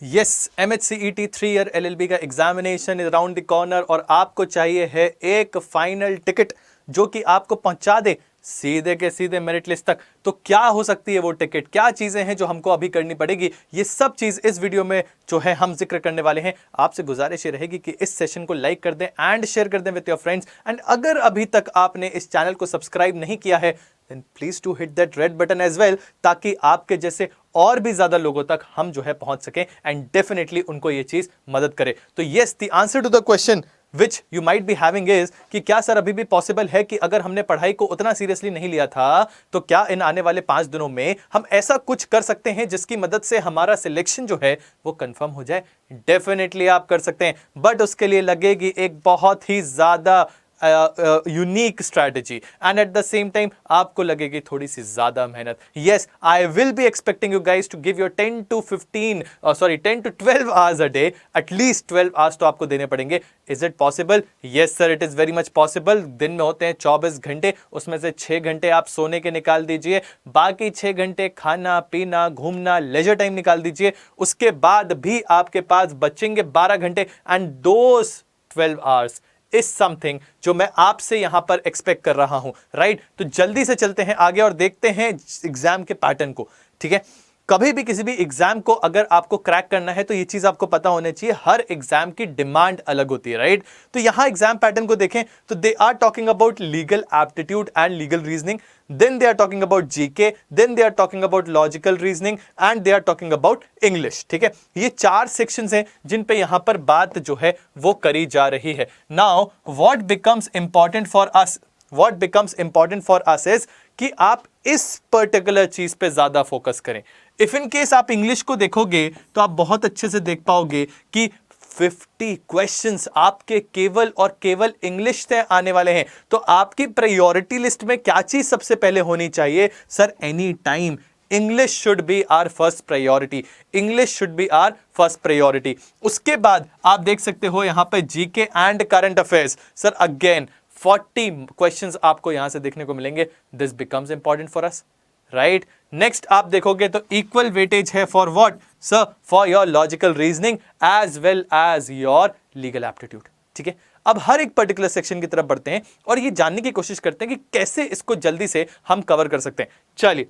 Yes, MHCET 3 year LLB का examination is around the corner और आपको चाहिए है एक फाइनल टिकट जो कि आपको पहुंचा दे सीधे के सीधे मेरिट लिस्ट तक। तो क्या हो सकती है वो टिकट, क्या चीजें हैं जो हमको अभी करनी पड़ेगी, ये सब चीज इस वीडियो में जो है हम जिक्र करने वाले हैं। आपसे गुजारिश ये रहेगी कि इस सेशन को लाइक कर दें एंड शेयर कर दें विद योर फ्रेंड्स। एंड अगर अभी तक आपने इस चैनल को सब्सक्राइब नहीं किया है then please to hit that red button as well, ताकि आपके जैसे और भी ज्यादा लोगों तक हम जो है पहुंच सकें एंड डेफिनेटली उनको ये चीज मदद करे। तो yes, the answer to the question which you might be having is कि क्या सर अभी भी पॉसिबल है कि अगर हमने पढ़ाई को उतना सीरियसली नहीं लिया था तो क्या इन आने वाले 5 दिनों में हम ऐसा कुछ कर सकते हैं जिसकी मदद से हमारा सिलेक्शन जो है वो कंफर्म हो जाए? डेफिनेटली आप कर सकते हैं, बट उसके लिए लगेगी एक बहुत ही ज्यादा unique strategy and at the same time आपको लगेगी थोड़ी सी ज्यादा मेहनत। Yes, I will be expecting you guys to give your 10 to 12 hours a day, at least 12 hours तो आपको देने पड़ेंगे। Is it possible? Yes sir, it is very much possible. दिन में होते हैं 24 घंटे, उसमें से 6 घंटे आप सोने के निकाल दीजिए, बाकी 6 घंटे खाना पीना घूमना लेजर टाइम निकाल दीजिए। उसके बाद भी आपके पास बचेंगे 12 घंटे and those 12 hours is something जो मैं आपसे यहां पर एक्सपेक्ट कर रहा हूं, राइट? तो जल्दी से चलते हैं आगे और देखते हैं एग्जाम के पैटर्न को। ठीक है, कभी भी किसी भी एग्जाम को अगर आपको क्रैक करना है तो ये चीज आपको पता होना चाहिए, हर एग्जाम की डिमांड अलग होती है, राइट? तो यहां एग्जाम पैटर्न को देखें तो they are talking about legal aptitude and legal reasoning, then they are talking about GK, then they are talking about logical reasoning and they are talking about English। ठीक है, ये 4 sections हैं जिन पे यहां पर बात जो है वो करी जा रही है। Now what becomes important for us, what becomes important for us is कि आप इस पर्टिकुलर चीज पे ज्यादा फोकस करें। इफ इन केस आप इंग्लिश को देखोगे तो आप बहुत अच्छे से देख पाओगे कि 50 क्वेश्चंस आपके केवल और केवल इंग्लिश से आने वाले हैं। तो आपकी प्रायोरिटी लिस्ट में क्या चीज सबसे पहले होनी चाहिए? Sir, any time English should be our first priority, English should be our first priority. उसके बाद आप देख सकते हो यहां पे GK and current affairs. Sir again 40 questions आपको यहां से देखने को मिलेंगे। This becomes important for us, right? Next आप देखोगे तो इक्वल वेटेज है for what sir? For your logical reasoning as well as your legal aptitude. ठीक है, अब हर एक पर्टिकुलर सेक्शन की तरफ बढ़ते हैं और ये जानने की कोशिश करते हैं कि कैसे इसको जल्दी से हम कवर कर सकते हैं। चलिए,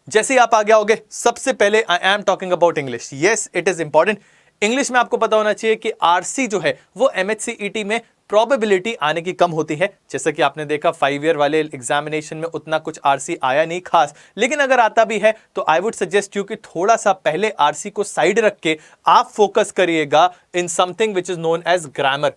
जैसे ही आप आगे आओगे, सबसे पहले I am talking about English. Yes, it is important. English में आपको पता होना चाहिए कि आरसी जो है वो MHCET में प्रोबेबिलिटी आने की कम होती है। जैसा कि आपने देखा 5 ईयर वाले एग्जामिनेशन में उतना कुछ आरसी आया नहीं खास, लेकिन अगर आता भी है तो आई वुड सजेस्ट यू कि थोड़ा सा पहले आरसी को साइड रख के आप फोकस करिएगा in something which is known as grammar.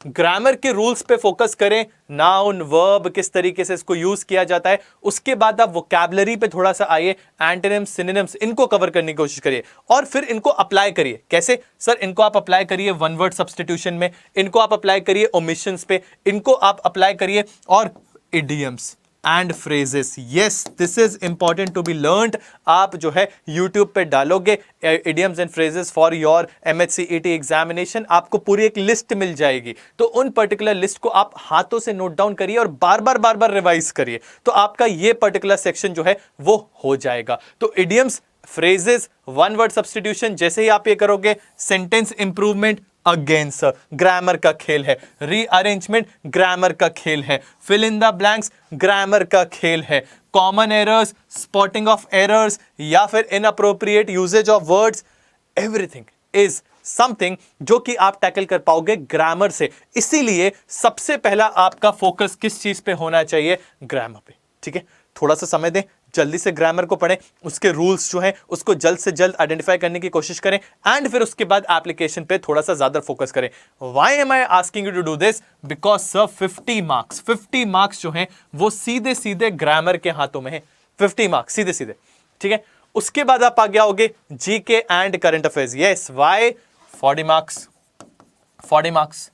Grammar के रूल्स पे फोकस करें, नाउन वर्ब किस तरीके से इसको यूज किया जाता है। उसके बाद आप वोकैबुलरी पे थोड़ा सा आइए, एंटोनिम्स सिनोनिम्स इनको कवर करने की कोशिश करिए और फिर इनको अप्लाई करिए। कैसे? सर, इनको आप अप्लाई करिए वन वर्ड सब्स्टिट्यूशन में, इनको आप अप्लाई करिए ओमिशंस पे, इनको आप अप्लाई करिए और idioms and phrases. Yes, this is important to be learned. आप जो है YouTube पे डालोगे idioms and phrases for your MHCET examination, आपको पूरी एक लिस्ट मिल जाएगी। तो उन पर्टिकुलर लिस्ट को आप हाथों से नोट डाउन करिए और बार बार रिवाइज करिए, तो आपका ये पर्टिकुलर सेक्शन जो है वो हो जाएगा। तो idioms, phrases, one word substitution, जैसे ही आप ये करोगे, sentence improvement again sir grammar का खेल है, रीअरेंजमेंट ग्रामर का खेल है, fill in the blanks grammar का खेल है, common errors, spotting of errors या फिर inappropriate usage of words, everything is something जो कि आप टैकल कर पाओगे ग्रामर से। इसीलिए सबसे पहला आपका फोकस किस चीज पे होना चाहिए? ग्रामर पे। ठीक है, थोड़ा सा समय दें, जल्दी से ग्रामर को पढ़ें, उसके रूल्स जो हैं उसको जल्द से जल्द आइडेंटिफाई करने की कोशिश करें एंड फिर उसके बाद एप्लीकेशन पे थोड़ा सा ज्यादा फोकस करें। Why am I asking you to do this? Because sir 50 marks जो हैं वो सीधे सीधे ग्रामर के हाथों में है। 50 मार्क्स सीधे सीधे। ठीक है, उसके बाद आप आगे आओगे GK and current affairs. Yes, why? 40 marks,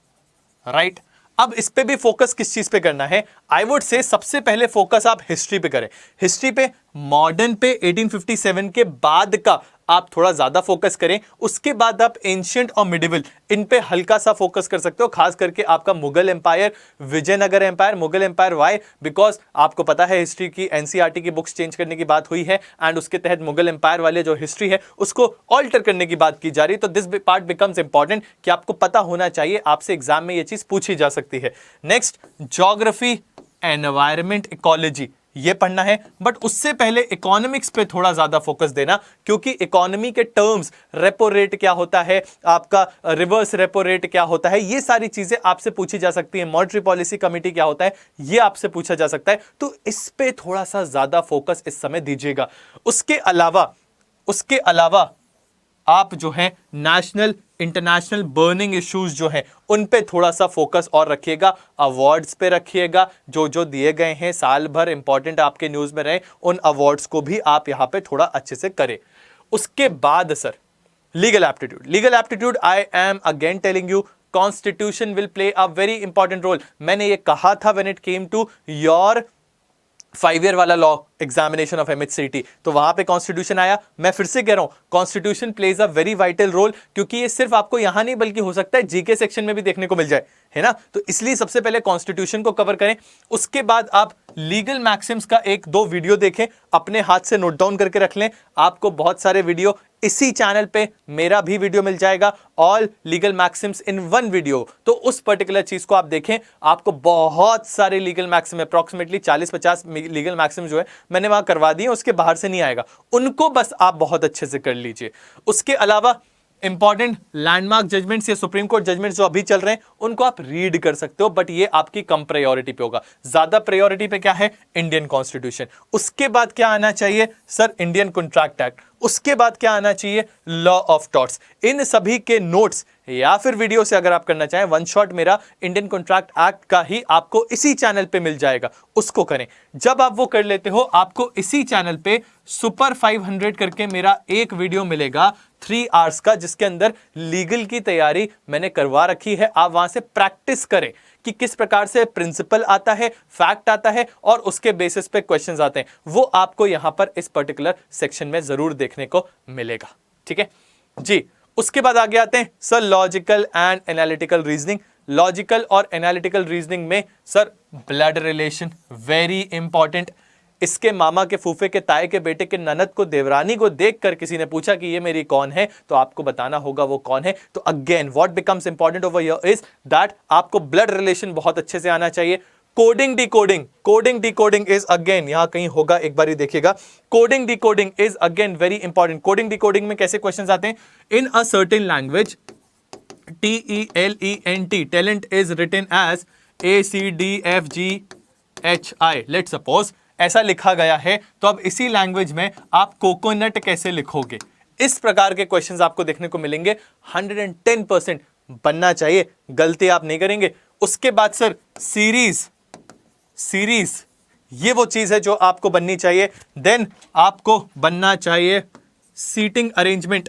right? अब इस पे भी फोकस किस चीज पे करना है? आई वुड से सबसे पहले फोकस आप हिस्ट्री पे करें। हिस्ट्री पे, मॉडर्न पे, 1857 के बाद का आप थोड़ा ज्यादा फोकस करें। उसके बाद आप एंशियंट और मिडिवल इन पे हल्का सा फोकस कर सकते हो, खास करके आपका Mughal empire, Vijayanagar empire, Mughal empire. Why? Because आपको पता है हिस्ट्री की एनसीईआरटी की बुक्स चेंज करने की बात हुई है एंड उसके तहत मुगल एम्पायर वाले जो हिस्ट्री है उसको ऑल्टर करने की बात की जा रही है। तो दिस पार्ट बिकम्स इंपॉर्टेंट कि आपको पता होना चाहिए, आपसे एग्जाम में यह चीज पूछी जा सकती है। नेक्स्ट, ज्योग्राफी, एनवायरमेंट, इकोलॉजी, ये पढ़ना है। बट उससे पहले इकोनॉमिक्स पे थोड़ा ज्यादा फोकस देना, क्योंकि इकोनॉमी के टर्म्स, रेपो रेट क्या होता है, आपका रिवर्स रेपो रेट क्या होता है, ये सारी चीजें आपसे पूछी जा सकती है। मॉनेटरी पॉलिसी कमेटी क्या होता है, ये आपसे पूछा जा सकता है। तो इस पे थोड़ा सा ज्यादा फोकस इस समय दीजिएगा। उसके अलावा आप जो है नेशनल इंटरनेशनल बर्निंग इश्यूज जो हैं उन पे थोड़ा सा फोकस और रखिएगा। अवार्ड्स पे रखिएगा, जो जो दिए गए हैं साल भर इंपॉर्टेंट आपके न्यूज में रहे, उन अवार्ड्स को भी आप यहां पे थोड़ा अच्छे से करें। उसके बाद sir legal aptitude, I am again telling you, constitution will play a very important role. मैंने ये कहा था when it came to your 5 year वाला लॉ एग्जामिनेशन ऑफ एमएचसीटी, तो वहां पे कॉन्स्टिट्यूशन आया। मैं फिर से कह रहा हूं, constitution plays a very vital role, क्योंकि ये सिर्फ आपको यहां नहीं बल्कि हो सकता है जीके सेक्शन में भी देखने को मिल जाए, है ना। तो इसलिए सबसे पहले कॉन्स्टिट्यूशन को कवर करें। उसके बाद आप लीगल मैक्सिम्स का 1-2 वीडियो देखें, अपने हाथ से नोट डाउन करके रख लें। आपको बहुत सारे वीडियो इसी चैनल पे, मेरा भी वीडियो मिल जाएगा, ऑल लीगल मैक्सिम्स इन 1 वीडियो। तो उस पर्टिकुलर चीज को आप देखें, आपको बहुत सारे legal maxim, approximately 40-50 legal maxim जो है मैंने वहां करवा दिए, उसके बाहर से नहीं आएगा, उनको बस आप बहुत अच्छे से कर लीजिए। उसके अलावा इंपॉर्टेंट लैंडमार्क जजमेंट्स या सुप्रीम कोर्ट जजमेंट्स जो अभी चल रहे हैं उनको आप रीड कर सकते हो, बट ये आपकी कम प्रायोरिटी पे होगा। ज्यादा प्रायोरिटी पे क्या है, इंडियन कॉन्स्टिट्यूशन। उसके बाद क्या आना चाहिए सर, इंडियन कॉन्ट्रैक्ट एक्ट। उसके बाद क्या आना चाहिए, लॉ ऑफ टॉर्ट्स। इन सभी के नोट्स या फिर वीडियो से अगर आप करना चाहें, वन शॉट मेरा इंडियन कॉन्ट्रैक्ट एक्ट का ही आपको इसी चैनल पे मिल जाएगा, उसको करें। जब आप वो कर लेते हो, आपको इसी चैनल पे सुपर 500 करके मेरा एक वीडियो मिलेगा 3 आवर्स का, जिसके अंदर लीगल की तैयारी मैंने करवा रखी है। आप वहां से प्रैक्टिस करें कि किस प्रकार से प्रिंसिपल आता है, फैक्ट आता है और उसके बेसिस पे क्वेश्चंस आते हैं। वो आपको यहां पर इस पर्टिकुलर सेक्शन में जरूर देखने को मिलेगा, ठीक है जी। उसके बाद आगे आते हैं sir, logical and analytical reasoning. Logical और एनालिटिकल रीजनिंग में sir blood relation very important. इसके मामा के फूफे के ताए के बेटे के ननद को, देवरानी को देखकर किसी ने पूछा कि ये मेरी कौन है, तो आपको बताना होगा वो कौन है। तो again what becomes important over here is that आपको ब्लड रिलेशन बहुत अच्छे से आना चाहिए। कोडिंग डिकोडिंग इज अगेन, यहां कहीं होगा, एक बार देखिएगा। Coding decoding is again very important. Coding decoding में कैसे क्वेश्चंस आते हैं, in a certain language, TELENT, talent is written as ACDFGHI। Let's suppose ऐसा लिखा गया है, तो अब इसी लैंग्वेज में आप कोकोनट कैसे लिखोगे, इस प्रकार के क्वेश्चंस आपको देखने को मिलेंगे। 110% बनना चाहिए, गलती आप नहीं करेंगे। उसके बाद सर सीरीज, ये वो चीज है जो आपको बननी चाहिए। देन आपको बनना चाहिए seating arrangement,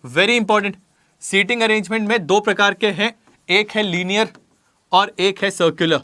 very important. Seating arrangement में 2 प्रकार के हैं, एक है लीनियर और एक है सर्कुलर।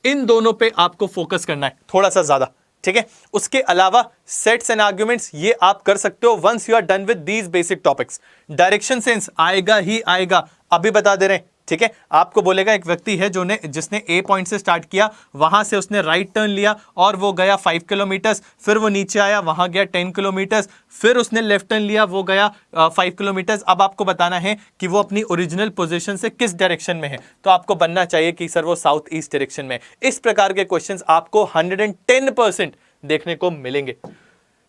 इन दोनों पे आपको फोकस करना है थोड़ा सा ज्यादा, ठीक है। उसके अलावा सेट्स एंड आर्ग्यूमेंट्स ये आप कर सकते हो once you are done with these basic topics. Direction sense आएगा ही आएगा, अभी बता दे रहे हैं, ठीक है। आपको बोलेगा एक व्यक्ति है जिसने ए पॉइंट से स्टार्ट किया, वहां से उसने राइट टर्न लिया और वो गया 5 किलोमीटर, फिर वो नीचे आया, वहां गया 10 किलोमीटर, फिर उसने लेफ्ट टर्न लिया, वो गया 5 किलोमीटर। अब आपको बताना है कि वो अपनी ओरिजिनल पोजीशन से किस डायरेक्शन में है, तो आपको बनना चाहिए कि सर वो साउथ ईस्ट डायरेक्शन में। इस प्रकार के क्वेश्चंस आपको 110% देखने को मिलेंगे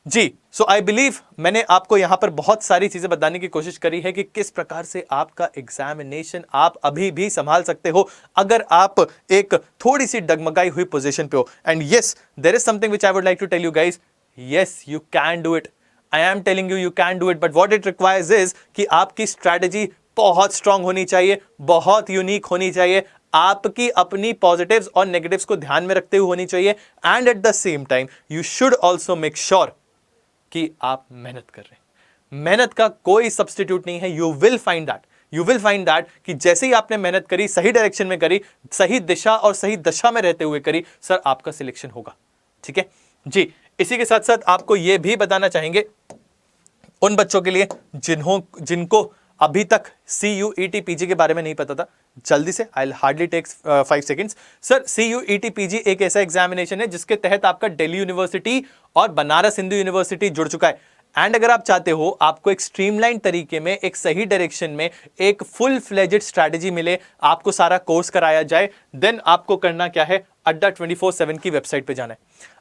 जी। सो आई बिलीव मैंने आपको यहां पर बहुत सारी चीजें बताने की कोशिश करी है कि किस प्रकार से आपका एग्जामिनेशन आप अभी भी संभाल सकते हो अगर आप एक थोड़ी सी डगमगाई हुई पोजीशन पे हो। And yes, there is something which I would like to tell you guys, yes you can do it, I am telling you can do it, but what it requires is कि आपकी strategy बहुत strong होनी चाहिए, बहुत unique होनी चाहिए, आपकी अपनी पॉजिटिव्स और नेगेटिव्स को ध्यान में रखते हुए होनी चाहिए। And at the same time you should also make sure कि आप मेहनत कर रहे हैं। मेहनत का कोई सब्स्टिट्यूट नहीं है। यू विल फाइंड दैट कि जैसे ही आपने मेहनत करी, सही डायरेक्शन में करी, सही दिशा और सही दशा में रहते हुए करी, सर आपका सिलेक्शन होगा, ठीक है। जी, इसी के साथ साथ आपको यह भी बताना चाहेंगे उन बच्चों के लिए जिनको अभी तक CUET PG के बारे में नहीं पता था, जल्दी से, I hardly takes 5 seconds. Sir, CUET PG एक ऐसा एग्जामिनेशन है जिसके तहत आपका दिल्ली यूनिवर्सिटी और बनारस हिंदू यूनिवर्सिटी जुड़ चुका है। एंड अगर आप चाहते हो आपको एक स्ट्रीमलाइन तरीके में, एक सही डायरेक्शन में, एक फुल फ्लेजेड स्ट्रैटेजी मिले, आपको सारा कोर्स कराया जाए, देन आपको करना क्या है, अड्डा 24/7 की वेबसाइट पे जाना है।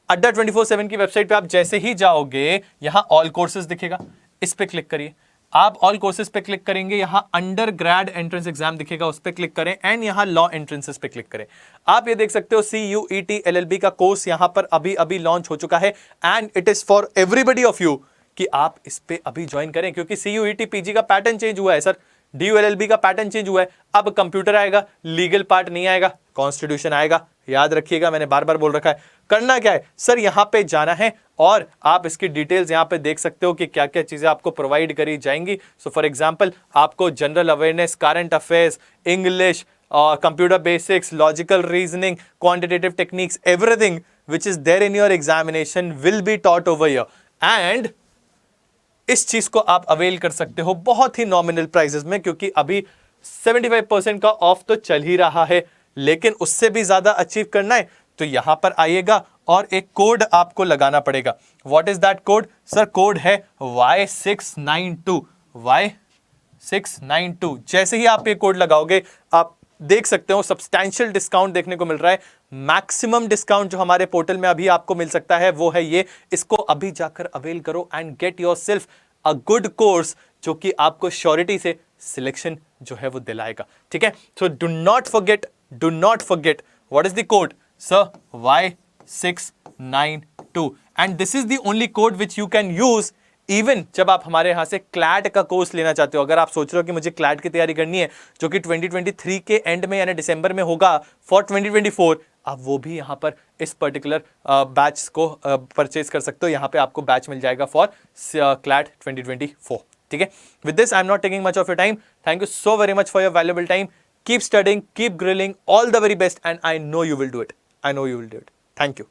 अड्डा 24/7 की वेबसाइट पे आप जैसे ही जाओगे, यहां ऑल कोर्सेज दिखेगा, इस पे क्लिक करिए। आप ऑल कोर्सेज पे क्लिक करेंगे, यहां अंडर ग्रेड एंट्रेंस एग्जाम दिखेगा, उस पे क्लिक करें एंड यहां लॉ एंट्रेंसेस पे क्लिक करें। आप ये देख सकते हो CUET LLB का कोर्स यहां पर अभी अभी लॉन्च हो चुका है and it is for everybody of you कि आप इस पे अभी ज्वाइन करें, क्योंकि CUET PG का पैटर्न चेंज हुआ है सर, DU LLB का पैटर्न चेंज हुआ है। अब कंप्यूटर आएगा, लीगल पार्ट नहीं आएगा, कॉन्स्टिट्यूशन आएगा। याद रखिएगा, मैंने बार बार बोल रखा है। करना क्या है सर, यहां पे जाना है और आप इसकी डिटेल्स यहां पे देख सकते हो कि क्या क्या चीजें आपको प्रोवाइड करी जाएंगी। सो फॉर एग्जांपल, आपको general awareness, current affairs, English, computer basics, logical reasoning, quantitative techniques, everything which is there in your examination will be taught over here. And इस चीज को आप अवेल कर सकते हो बहुत ही नॉमिनल प्राइसेस में, क्योंकि अभी 75% का ऑफ तो चल ही रहा है, लेकिन उससे भी ज्यादा अचीव करना है तो यहां पर आइएगा और एक कोड आपको लगाना पड़ेगा। What is that code sir? Code है Y692, Y692। जैसे ही आप ये कोड लगाओगे, आप देख सकते हो सब्सटैंशियल डिस्काउंट देखने को मिल रहा है। मैक्सिमम डिस्काउंट जो हमारे पोर्टल में अभी आपको मिल सकता है वो है ये। इसको अभी जाकर अवेल करो and get yourself a good course, जो कि आपको श्योरिटी से सिलेक्शन जो है वो दिलाएगा। ठीक है, so do not forget what is the code sir? Y692 and this is the only code which you can use even जब आप हमारे यहां से क्लैट का कोर्स लेना चाहते हो। अगर आप सोच रहे हो कि मुझे क्लैट की तैयारी करनी है, जो कि 2023 के एंड में यानी दिसंबर में होगा फॉर 2024, आप वो भी यहां पर इस पर्टिकुलर बैच को परचेज कर सकते हो। यहां पे आपको बैच मिल जाएगा फॉर क्लैट 2024। ठीक है, with this I am not taking much of your time. Thank you so very much for your valuable time. Keep studying, keep grilling, all the very best and I know you will do it. Thank you.